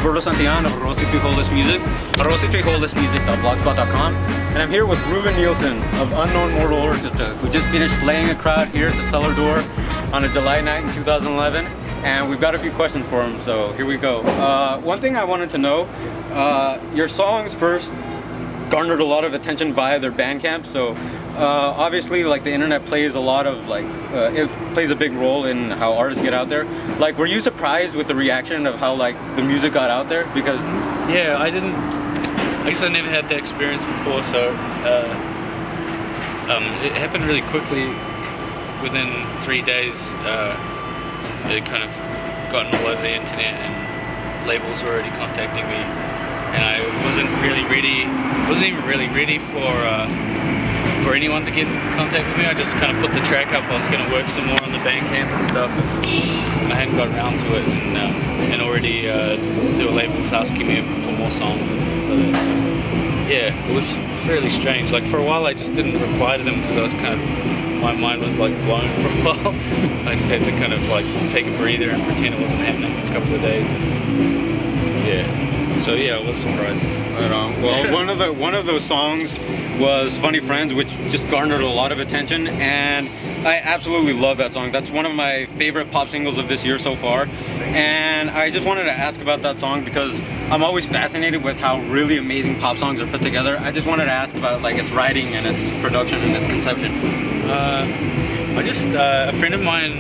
Santillan of Arroz y Frijoles Music, arrozfrijolesmusic.blogspot.com, and I'm here with Ruben Nielsen of Unknown Mortal Orchestra, who just finished slaying a crowd here at the Cellar Door on a July night in 2011, and we've got a few questions for him, so here we go. One thing I wanted to know, your songs first garnered a lot of attention via their Bandcamp, so obviously like the internet plays a lot of it plays a big role in how artists get out there. Like, were you surprised with the reaction of how like the music got out there? Because yeah, I guess I never had that experience before, so it happened really quickly. Within 3 days it kind of gotten all over the internet and labels were already contacting me, and I wasn't even really ready for anyone to get in contact with me. I just kind of put the track up. I was going to work some more on the Bandcamp and stuff, and I hadn't got around to it, and already there were labels asking me for more songs and stuff like that. So, yeah, it was fairly strange. Like, for a while I just didn't reply to them because I was kind of, my mind was like blown for a while. I just had to kind of like take a breather and pretend it wasn't happening for a couple of days. And, yeah. So yeah, I was surprised. Right on. Well, one of those songs was Funny Friends, which just garnered a lot of attention, and I absolutely love that song. That's one of my favorite pop singles of this year so far, and I just wanted to ask about that song because I'm always fascinated with how really amazing pop songs are put together. I just wanted to ask about like its writing and its production and its conception. A friend of mine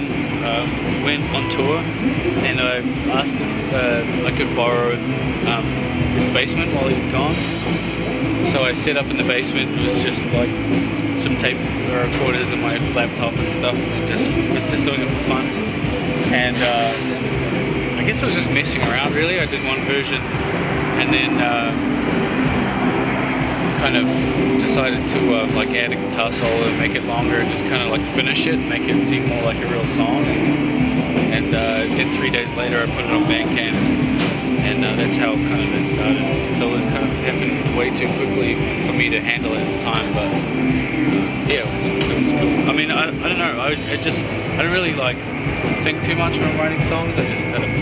went on tour, and I asked if I could borrow his basement while he was gone. So I set up in the basement. It was just like some tape recorders and my laptop and stuff, and was just doing it for fun. And I guess I was just messing around really. I did one version, and then kind of decided to like add a guitar solo and make it longer, and just kind of like finish it and make it seem more like a real song. And then 3 days later I put it on Bandcamp, and that's how kind of it started. So it was kind of happened way too quickly for me to handle it at the time, but yeah, it was cool. I mean, I don't know, I don't really like think too much when I'm writing songs. I just kind of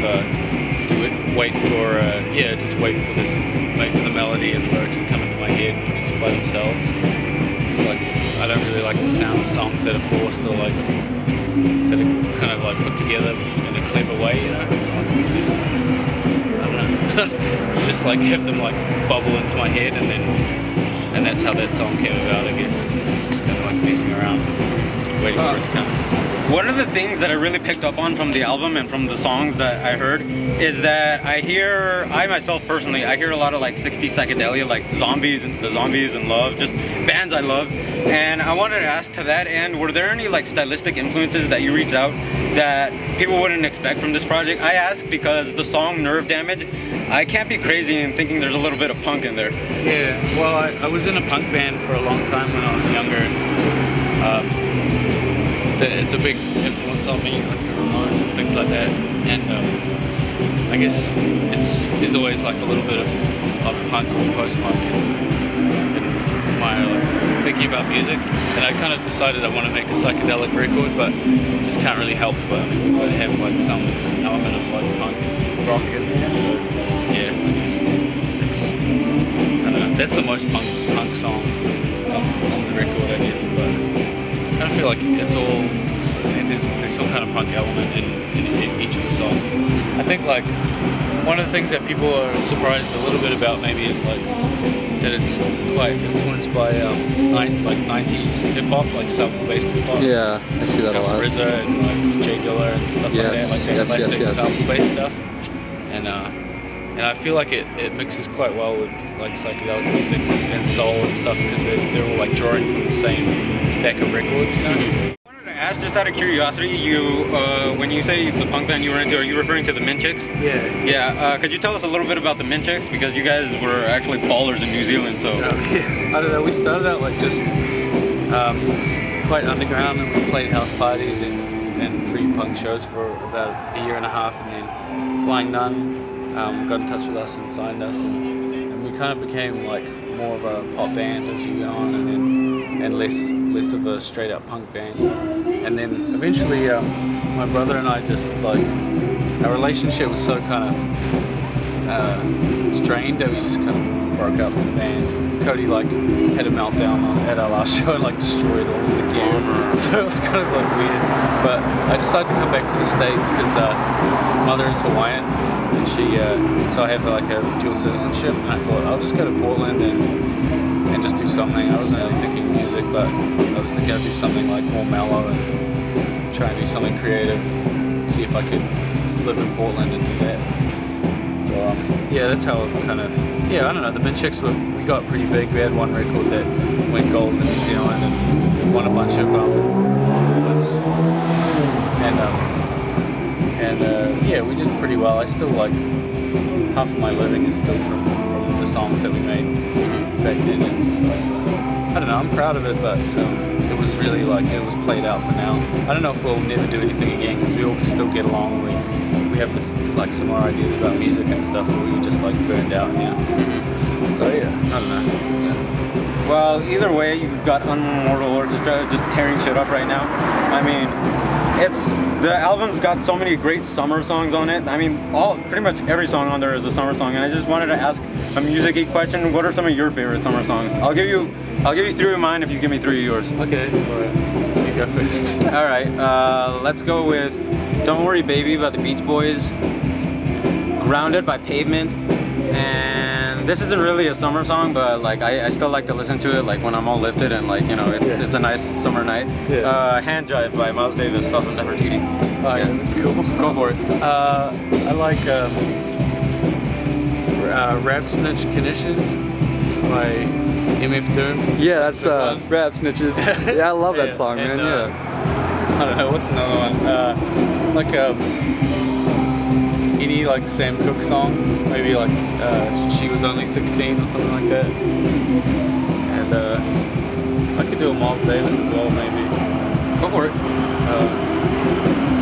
wait for this, wait for the melody and lyrics to come into my head just by themselves. It's like, I don't really like the sound of songs that are forced or like that are kind of like put together in a clever way, you know. Like, just, I don't know, just like have them like bubble into my head, and that's how that song came about, I guess. Just kind of like messing around, waiting for it to come. One of the things that I really picked up on from the album and from the songs that I heard is that I myself personally, I hear a lot of like 60s psychedelia, like the Zombies and Love, just bands I love. And I wanted to ask, to that end, were there any like stylistic influences that you reached out that people wouldn't expect from this project? I ask because the song Nerve Damage, I can't be crazy in thinking there's a little bit of punk in there. Yeah, well, I was in a punk band for a long time when I was younger. It's a big influence on me, like the Ramones and things like that, and I guess there's always like a little bit of punk or post-punk in my like thinking about music, and I kind of decided I want to make a psychedelic record, but just can't really help but have like some element of like punk rock in there. So yeah, I don't know, that's the most punk song on the record, I guess, but I kind of feel like it's all, there's some kind of punk element in each of the songs. I think like one of the things that people are surprised a little bit about maybe is like that it's quite influenced by like 90s hip hop, like sample-based hip hop. Yeah, I see that a lot. RZA and like J Dilla and stuff like that, like that classic sample-based stuff. And I feel like it mixes quite well with like psychedelic music and soul and stuff, because they're all like drawing from the same stack of records, you know. I wanted to ask, just out of curiosity, when you say the punk band you were into, are you referring to the Minchicks? Yeah. Yeah. Could you tell us a little bit about the Minchicks, because you guys were actually ballers in New Zealand, so. Yeah. I don't know. We started out like just quite underground, and we played house parties and free punk shows for about a year and a half, and then Flying Nun got in touch with us and signed us, and we kind of became like more of a pop band as you went on, and less of a straight up punk band. And then eventually my brother and I just like, our relationship was so kind of strained that we just kind of broke up from the band. Cody had a meltdown at our last show and destroyed all of the gear. So it was kind of weird. But I decided to come back to the States because my mother is Hawaiian, and so I have a dual citizenship, and I thought I'll just go to Portland and just do something. I wasn't really thinking music, but I was thinking I'd do something more mellow and try and do something creative, see if I could live in Portland and do that. So yeah, that's how it kind of, I don't know, the Bin Chicks we got pretty big. We had one record that went gold in New Zealand and won a bunch of awards. And we did pretty well. I still half of my living is still from the songs that we made back then and stuff. So I don't know, I'm proud of it, but it was really it was played out for now. I don't know if we'll never do anything again because we all still get along. We have this some more ideas about music and stuff, but we just burned out now. So yeah, I don't know. Well, either way, you've got Unknown Mortal Orchestra just tearing shit up right now. I mean, the album's got so many great summer songs on it. I mean, pretty much every song on there is a summer song. And I just wanted to ask a music-y question. What are some of your favorite summer songs? I'll give you 3 of mine if you give me 3 of yours. Okay. All right. You go first. All right. Let's go with "Don't Worry Baby" by the Beach Boys, "Grounded" by Pavement, and this isn't really a summer song, but I still like to listen to it when I'm all lifted and it's a nice summer night. Yeah. "Hand Jive" by Miles Davis off of Nefertiti. Oh yeah, that's cool. Go for it. I like Rap Snitch Knishes by MF Doom. Yeah, that's Rap Snitches. Yeah, I love that song, man. I don't know, what's another one? Any Sam Cooke song, maybe She Was Only 16 or something like that. And I could do a Miles Davis as well, maybe. Go for it.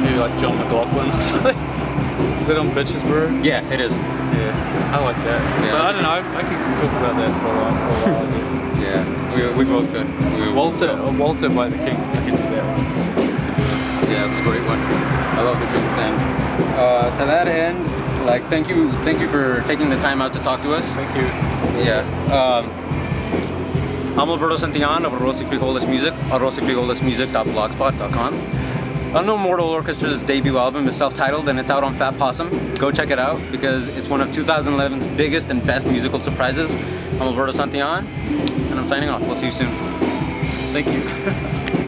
Maybe John McLaughlin or something. Is that on Bitches Brew? Yeah, it is. Yeah, I like that. Yeah. But I don't know, I could talk about that for a while, I guess. Yeah, we both could. Walter by the Kings, I could do that one. Yeah, that's a great one. I love the Kings, and to that end, thank you for taking the time out to talk to us. Thank you. Yeah. I'm Alberto Santillan of Arroz y Frijoles Music, arrozfrijolesmusic.blogspot.com. Unknown Mortal Orchestra's debut album is self-titled and it's out on Fat Possum. Go check it out because it's one of 2011's biggest and best musical surprises. I'm Alberto Santillan, and I'm signing off. We'll see you soon. Thank you.